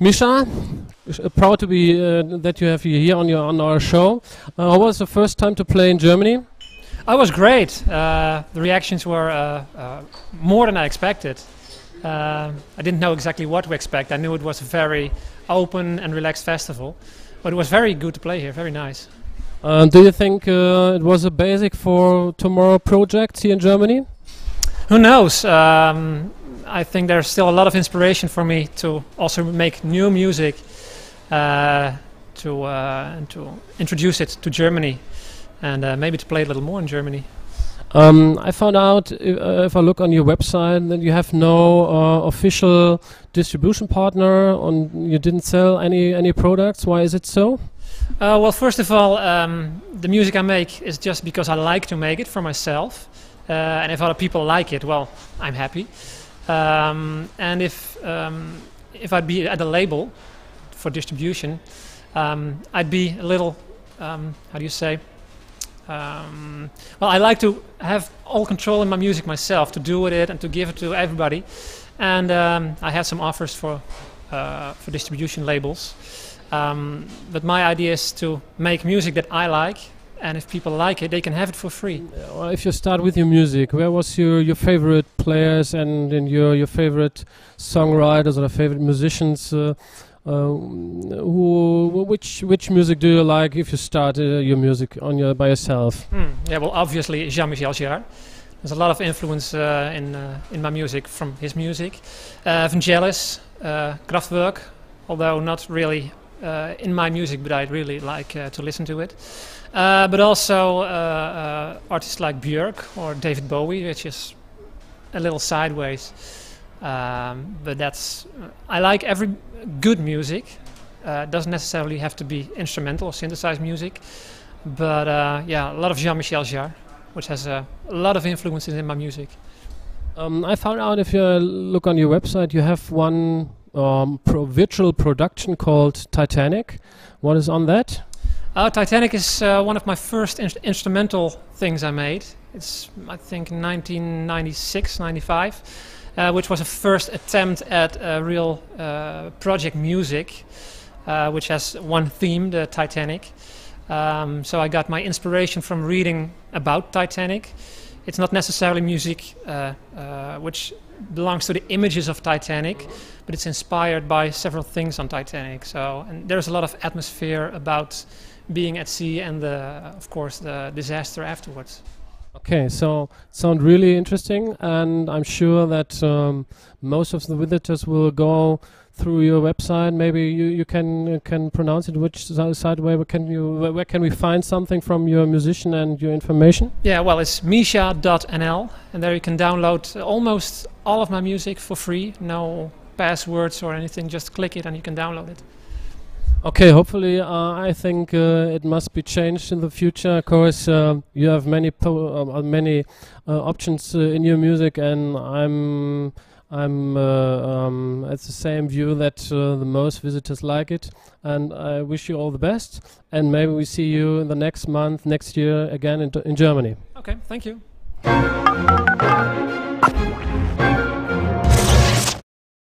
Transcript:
Meesha, proud to be that you have you here on our show. How was the first time to play in Germany? I was great. The reactions were more than I expected. I didn't know exactly what to expect. I knew it was a very open and relaxed festival, but it was very good to play here. Very nice. Do you think it was a basic for tomorrow projects here in Germany? Who knows? I think there's still a lot of inspiration for me to also make new music, to introduce it to Germany, and maybe to play a little more in Germany. I found out if I look on your website that you have no official distribution partner, and you didn't sell any products. Why is it so? Well, first of all, the music I make is just because I like to make it for myself, and if other people like it, well, I'm happy. And if I'd be at a label for distribution, I'd be a little, how do you say? Well, I like to have all control in my music myself, to do with it and to give it to everybody. And I had some offers for distribution labels. But my idea is to make music that I like, and if people like it, they can have it for free. Well, if you start with your music, where was your favorite players and your favorite songwriters or favorite musicians? Which music do you like if you start your music by yourself? Yeah, well, obviously Jean-Michel Jarre. There's a lot of influence in my music from his music. Vangelis, Kraftwerk, although not really in my music, but I really like to listen to it. But also artists like Björk or David Bowie, which is a little sideways. But that's I like every good music. Doesn't necessarily have to be instrumental or synthesized music. But yeah, a lot of Jean-Michel Jarre, which has a lot of influences in my music. I found out if you look on your website, you have one virtual production called Titanic. What is on that? Titanic is one of my first instrumental things I made. It's, I think, 1996, 95, which was a first attempt at real project music, which has one theme, the Titanic. So I got my inspiration from reading about Titanic. It's not necessarily music which belongs to the images of Titanic, but it's inspired by several things on Titanic. So, and there's a lot of atmosphere about being at sea and of course the disaster afterwards. Okay, so sound really interesting, and I'm sure that most of the visitors will go through your website. Maybe you can pronounce it. Which site? Where can we find something from your musician and your information? Yeah, well, it's meesha.nl, and there you can download almost all of my music for free. No passwords or anything. Just click it and you can download it. Okay, hopefully I think it must be changed in the future. Of course, you have many options in your music, and I'm at the same view that the most visitors like it. And I wish you all the best. And maybe we see you in the next month, next year again in Germany. Okay, thank you.